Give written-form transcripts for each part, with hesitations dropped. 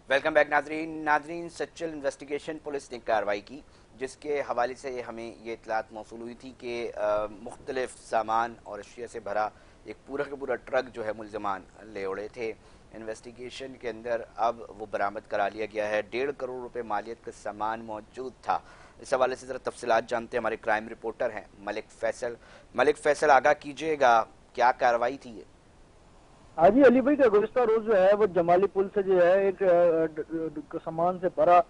Welcome back नाजरीन Sachal investigation police ने कार्रवाई की, जिसके हवाले से हमें ये इतलात मौसूल हुई थी कि मुख्तलिफ सामान और अशिया से भरा एक पूरा का पूरा ट्रक जो है मुल्ज़मान ले उड़े थे। इन्वेस्टिगेशन के अंदर अब वो बरामद करा लिया गया है। 1.5 करोड़ रुपए मालियत का सामान मौजूद था। इस हवाले से ज़रा तफसीलात जानते हैं, हमारे क्राइम रिपोर्टर हैं मलिक फैसल आगाह कीजिएगा, क्या कार्रवाई थी ये? हाँ जी, अली भाई का गुज़िश्ता रोज जो है वो जमाली पुल से जो है एक सामान से भरा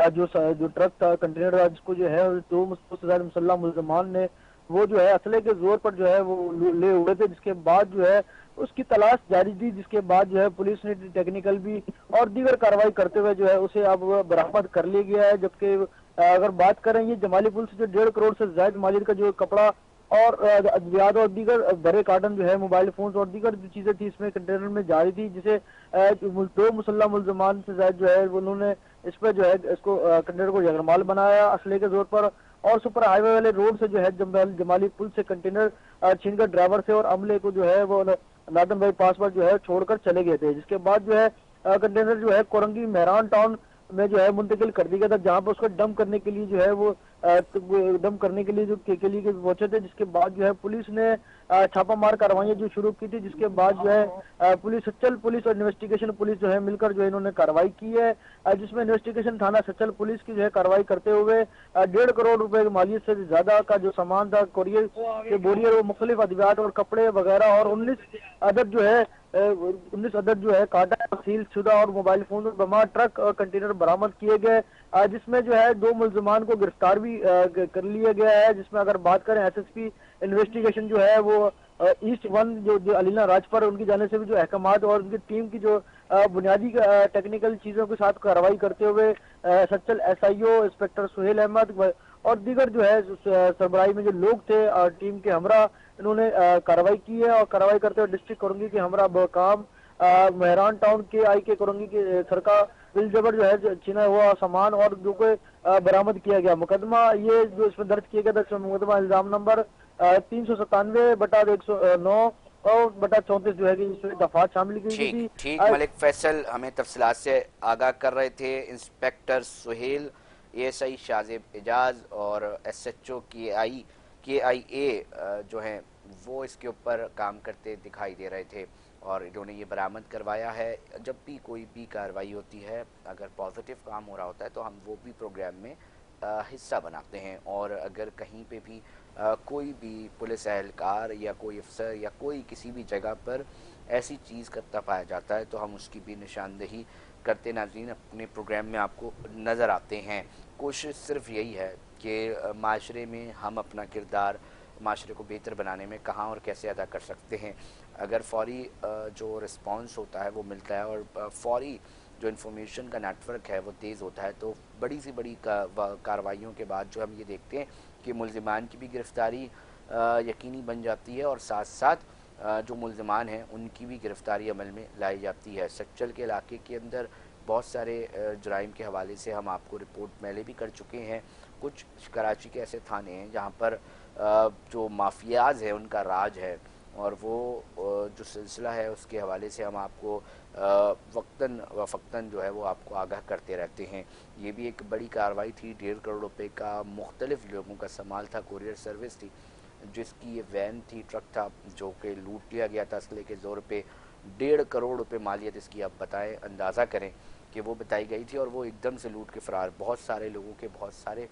जो ट्रक था, कंटेनर था, जिसको जो है दो उससे ज्यादा मुसल्लह मुल्ज़मान ने वो जो है असले के जोर पर जो है वो ले उड़े थे। जिसके बाद जो है उसकी तलाश जारी थी, जिसके बाद जो है पुलिस ने टेक्निकल भी और दीगर कार्रवाई करते हुए जो है उसे अब बरामद कर लिया गया है। जबकि अगर बात करें ये जमाली पुल से जो 1.5 करोड़ से ज्यादा मालियत का जो कपड़ा और अद्वियात और दीगर बड़े कार्टन जो है मोबाइल फोन और दीगर जो चीजें थी इसमें कंटेनर में जा रही थी, जिसे दो मुसल्लह मुल्ज़मान से ज्यादा जो है उन्होंने इस पर जो है इसको कंटेनर को जगरमाल बनाया असले के जोर पर, और सुपर हाईवे वाले रोड से जो है जमाली पुल से कंटेनर छीनकर ड्राइवर से और अमले को जो है वो नादन भाई पास पर जो है छोड़कर चले गए थे। जिसके बाद जो है कंटेनर जो है कोरंगी मेहरान टाउन में जो है मुंतकिल कर दिया गया था, जहां पर उसको डंप करने के लिए जो है वो डंप करने के लिए पहुंचे थे। जिसके बाद जो है पुलिस ने छापामार कार्रवाई जो शुरू की थी, जिसके बाद जो है पुलिस सच्चल पुलिस और इन्वेस्टिगेशन पुलिस जो है मिलकर जो है इन्होंने कार्रवाई की है, जिसमें इन्वेस्टिगेशन थाना सच्चल पुलिस की जो है कार्रवाई करते हुए 1.5 करोड़ रुपए की मालियत से ज्यादा का जो सामान था कोरियर के बोरियर वो मुख्तलिफ अद्वियात और कपड़े वगैरह और 19 अदद जो है काटा सील शुदा और मोबाइल फोन और बमा ट्रक और कंटेनर बरामद किए गए, जिसमें जो है 2 मुल्ज़मान को गिरफ्तार भी कर लिया गया है। जिसमें अगर बात करें एसएसपी इन्वेस्टिगेशन जो है वो ईस्ट वन जो अलीना राजपर उनकी जाने से भी जो अहकामात और उनकी टीम की जो बुनियादी टेक्निकल चीजों के साथ कार्रवाई करते हुए सच्चल एसआईओ इंस्पेक्टर सुहेल अहमद और दीगर जो है सरबराही में जो लोग थे और टीम के हमरा इन्होंने कार्रवाई की है। और कार्रवाई करते हुए डिस्ट्रिक्ट कोरंगी के हमरा बकाम मेहरान टाउन के आई के कोरंगी के सरका बिल जबर जो है छीना हुआ सामान और जो कोई बरामद किया गया। मुकदमा ये जो इसमें दर्ज किया गया था मुकदमा इल्जाम नंबर 397/109 और बटा 34 जो है कि इसमें दफात शामिल की गई थी। ठीक मलिक फैसल हमें तफसीलात से आगाह कर रहे थे। इंस्पेक्टर सुहेल, एएसआई शाजिब एजाज और एसएचओ के आई ए जो हैं वो इसके ऊपर काम करते दिखाई दे रहे थे और इन्होंने ये बरामद करवाया है। जब भी कोई भी कार्रवाई होती है, अगर पॉजिटिव काम हो रहा होता है तो हम वो भी प्रोग्राम में हिस्सा बनाते हैं, और अगर कहीं पे भी कोई भी पुलिस एहलकार या कोई अफसर या कोई किसी भी जगह पर ऐसी चीज़ करता पाया जाता है तो हम उसकी भी निशानदेही करते नाज़रीन अपने प्रोग्राम में आपको नज़र आते हैं। कोशिश सिर्फ यही है कि माशरे में हम अपना किरदार माशरे को बेहतर बनाने में कहाँ और कैसे अदा कर सकते हैं। अगर फौरी जो रिस्पांस होता है वो मिलता है और फौरी जो इन्फॉर्मेशन का नेटवर्क है वो तेज़ होता है तो बड़ी सी बड़ी कार्रवाइयों के बाद जो हम ये देखते हैं कि मुल्ज़िमान की भी गिरफ़्तारी यकीनी बन जाती है और साथ साथ जो मुल्ज़िमान हैं उनकी भी गिरफ़्तारी अमल में लाई जाती है। सच्चल के इलाके के अंदर बहुत सारे जराइम के हवाले से हम आपको रिपोर्ट पहले भी कर चुके हैं। कुछ कराची के ऐसे थाने हैं जहाँ पर जो माफियाज़ हैं उनका राज है, और वो जो सिलसिला है उसके हवाले से हम आपको वक्तन व फ़क्तन जो है वो आपको आगाह करते रहते हैं। ये भी एक बड़ी कार्रवाई थी। 1.5 करोड़ रुपए का मुख्तलिफ लोगों का सामान था, कुरियर सर्विस थी जिसकी ये वैन थी, ट्रक था जो कि लूट लिया गया था असले के ज़ोर पे। 1.5 करोड़ रुपए मालियत इसकी आप बताएं, अंदाज़ा करें कि वो बताई गई थी, और वो एकदम से लूट के फ़रार। बहुत सारे लोगों के बहुत सारे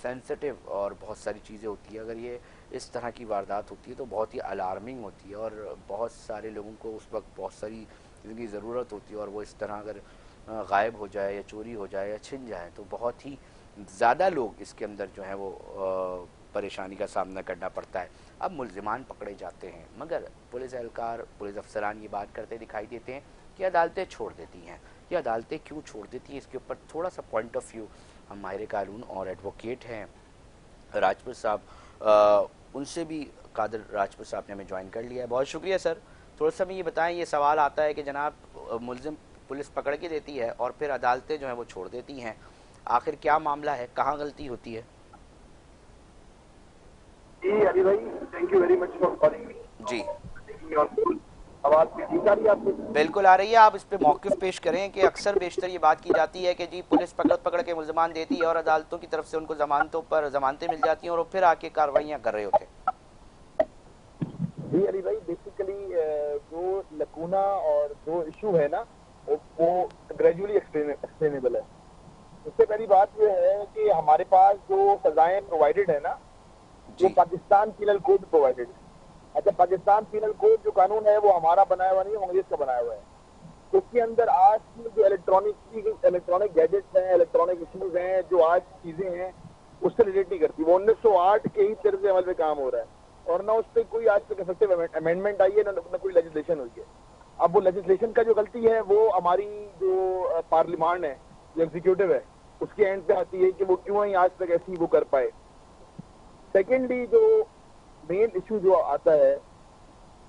सेंसिटिव और बहुत सारी चीज़ें होती हैं। अगर ये इस तरह की वारदात होती है तो बहुत ही अलार्मिंग होती है और बहुत सारे लोगों को उस वक्त बहुत सारी चीज़ों की ज़रूरत होती है, और वो इस तरह अगर गायब हो जाए या चोरी हो जाए या छिन जाए तो बहुत ही ज़्यादा लोग इसके अंदर जो है वो परेशानी का सामना करना पड़ता है। अब मुल्ज़िमान पकड़े जाते हैं मगर पुलिस एहलकार पुलिस अफसरान ये बात करते दिखाई देते हैं कि अदालतें छोड़ देती हैं। ये अदालतें क्यों छोड़ देती हैं, इसके ऊपर थोड़ा सा पॉइंट ऑफ व्यू हम माहिर कानून और एडवोकेट हैं राजपूत साहब, उनसे भी कादर राजपूत साहब ने हमें ज्वाइन कर लिया है। बहुत शुक्रिया सर। थोड़ा सा हमें ये बताएं, ये सवाल आता है कि जनाब मुल्ज़िम पुलिस पकड़ के देती है और फिर अदालतें जो हैं वो छोड़ देती हैं, आखिर क्या मामला है, कहाँ गलती होती है? जी अली भाई, thank you very much for calling me. जी आवाज ठीक आ रही है आपको? बिल्कुल आ रही है। आप इस पे मौक़िफ़ पेश करें कि अक्सर बेशतर ये बात की जाती है कि जी पुलिस पकड़ पकड़ के मुल्ज़मान देती है और अदालतों की तरफ से उनको ज़मानतों पर ज़मानतें मिल जाती हैं और वो फिर आके कार्रवाइयाँ कर रहे होते हैं। जी अली भाई, बेसिकली जो लकूना और जो इशू है ना, वो ग्रेजुअली एक्सप्लेनेबल है। सबसे पहली बात ये है कि हमारे पास जो सजाएं प्रोवाइडेड है ना, वो जी पाकिस्तान पीनल कोड प्रोवाइडेड है। अच्छा, पाकिस्तान पीनल कोड जो कानून है वो हमारा बनाया हुआ नहीं है, अंग्रेज का बनाया हुआ है। उसके अंदर आज की जो इलेक्ट्रॉनिक गैजेट्स हैं, इलेक्ट्रॉनिक इशूज हैं, जो आज चीजें हैं, उससे रिलेट नहीं करती। वो 1908 के ही तरह से अमल में काम हो रहा है और ना उस पर कोई आज तक इफेक्टिव अमेंडमेंट आई है, ना कोई लेजिस्लेशन हुई है। अब वो लेजिस्लेशन का जो गलती है वो हमारी जो पार्लियामान है, जो एग्जीक्यूटिव है, उसके एंड पे आती है कि वो क्यों ही आज तक ऐसी वो कर पाए। सेकेंडली जो मेन इशू जो आता है,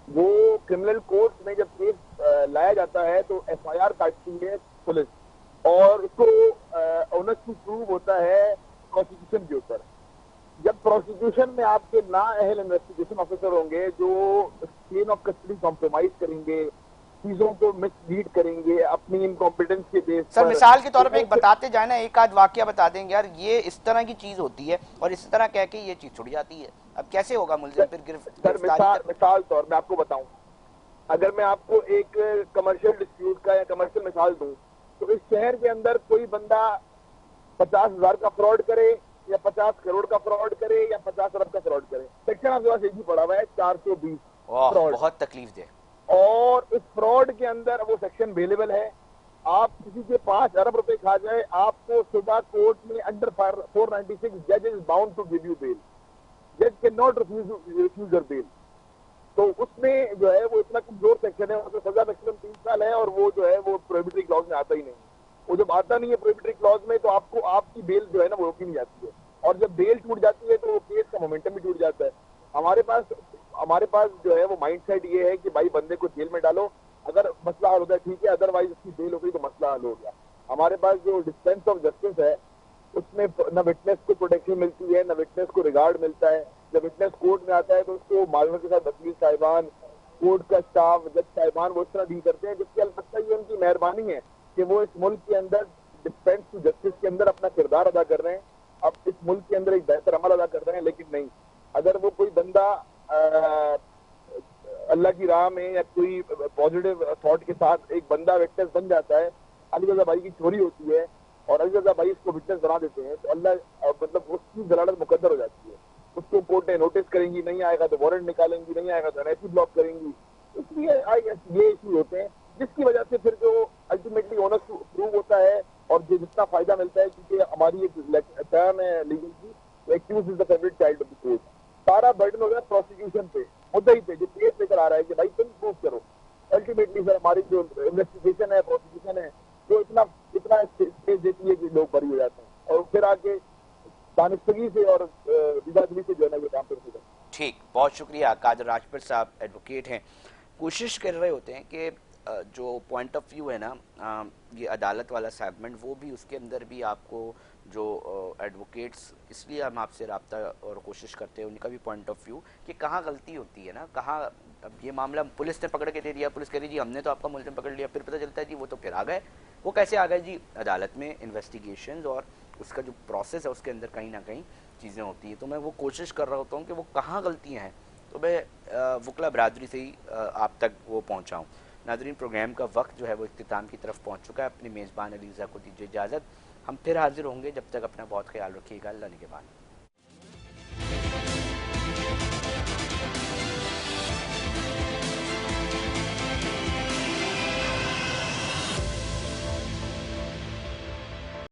वो क्रिमिनल कोर्ट में जब केस लाया जाता है तो एफआईआर काटती है पुलिस और उसको ऑनर्स टू प्रूव होता है प्रोसिक्यूशन के ऊपर। जब प्रोसिक्यूशन में आपके ना अहल इन्वेस्टिगेशन ऑफिसर होंगे जो चेन ऑफ कस्टडी कॉम्प्रोमाइज करेंगे, चीजों को मिसलीड करेंगे अपनी इनकॉम्पिटेंस के बेस सर पर, मिसाल के तौर पे एक तो बताते जाए ना, एक आध वाकया बता देंगे यार ये इस तरह की चीज़ होती है और इस तरह कह के ये चीज़ छुड़ जाती है, अब कैसे होगा मुलजिम फिर सर गिरफ्तारी मिसाल तौर मैं आपको बताऊं, अगर मैं आपको एक कमर्शियल डिस्प्यूट का या कमर्शियल मिसाल दूं, तो इस शहर के अंदर कोई बंदा 50,000 का फ्रॉड करे या 50 करोड़ का फ्रॉड करे या 50 अरब का फ्रॉड करे, सेक्शन आपके पास एक ही पड़ा हुआ है 420 फ्रॉड। बहुत तकलीफ दे। और इस फ्रॉड के अंदर वो सेक्शन अवेलेबल है। आप किसी के 5 अरब रुपए खा जाए, आपको सुबह कोर्ट में अंडर 496 जज is bound to give you bell. जज can not refuse your bell. तो उसमें जो है वो इतना कमजोर सेक्शन है, उसमें सजा मैक्सिमम 3 साल है और वो जो है वो प्रोहिबिटरी क्लॉज में आता ही नहीं। वो जब आता नहीं है प्रोहिबिटरी क्लॉज में तो आपको आपकी बेल जो है ना वो रोकी नहीं जाती है, और जब बेल टूट जाती है तो वो केस का मोमेंटम भी टूट जाता है। हमारे पास जो है वो माइंड सेट ये है कि भाई बंदे को जेल में डालो, अगर मसला हल होता है ठीक है, अदरवाइज उसकी बेल हो गई तो मसला हल हो गया। हमारे पास जो डिस्पेंस ऑफ जस्टिस है उसमें न विटनेस को प्रोटेक्शन मिलती है, न विटनेस को रिगार्ड मिलता है। जब विटनेस कोर्ट में आता है तो उसको मालूम के साथ वकील साहिबान, कोर्ट का स्टाफ, जज साहिबान वो इस तरह डील करते हैं, जिसकी अलबत्ता ये उनकी मेहरबानी है कि वो इस मुल्क के अंदर डिस्पेंस टू जस्टिस के अंदर अपना किरदार अदा कर रहे हैं, अब इस मुल्क के अंदर एक बेहतर अमल अदा कर रहे हैं। लेकिन नहीं, अगर वो कोई बंदा अल्लाह की राह में या कोई पॉजिटिव थॉट के साथ एक बंदा विटनेस बन जाता है, अली रजा भाई की चोरी होती है और अली रजा भाई इसको विटनेस बना देते हैं, तो अल्लाह मतलब उसकी जलालत मुकद्दर हो जाती है। उसको कोर्टें नोटिस करेंगी, नहीं आएगा तो वारंट निकालेंगी, नहीं आएगा तो एनआईसी ब्लॉक करेंगी। इसलिए ये इशू होते हैं जिसकी वजह से फिर जो अल्टीमेटली ओनर प्रूव होता है और जो जितना फायदा मिलता है, क्योंकि हमारी एक टर्म है लीगल की, accused is the favourite child of the court. सारा बर्डन हो गया प्रोसिक्यूशन पे, मुद्दई पे जो केस लेकर आ रहा है कि भाई तुम प्रूव करो। अल्टीमेटली सर हमारी जो इन्वेस्टिगेशन है, प्रोसिक्यूशन है, जो इतना स्पेस देती है कि लोग बरी हो जाते हैं और फिर आके दानिशगी से और विदादरी से जो है ना ये काम करते हैं। ठीक, बहुत शुक्रिया। कादर राजपूत साहब एडवोकेट हैं, कोशिश कर रहे होते हैं कि जो पॉइंट ऑफ व्यू है ना, ये अदालत वाला सेगमेंट, वो भी उसके अंदर भी आपको जो एडवोकेट्स, इसलिए हम आपसे रब्ता और कोशिश करते हैं उनका भी पॉइंट ऑफ व्यू कि कहाँ गलती होती है ना, कहाँ। अब ये मामला पुलिस ने पकड़ के दे दिया, पुलिस कह रही जी हमने तो आपका मुलजिम पकड़ लिया, फिर पता चलता है जी वो तो फिर आ गए। वो कैसे आ गए जी? अदालत में इन्वेस्टिगेशन और उसका जो प्रोसेस है उसके अंदर कहीं ना कहीं चीज़ें होती हैं। तो मैं वो कोशिश कर रहा होता हूँ कि वो कहाँ गलतियाँ हैं, तो मैं वकला बरादरी से ही आप तक वो पहुँचाऊँ। नाज़रीन, प्रोग्राम का वक्त जो है वो इख्तिताम की तरफ पहुँच चुका है। अपनी मेज़बान अलीज़ा को दीजिए इजाज़त, हम फिर हाजिर होंगे। जब तक अपना बहुत ख्याल रखिएगा। अल्लाह निगहबान।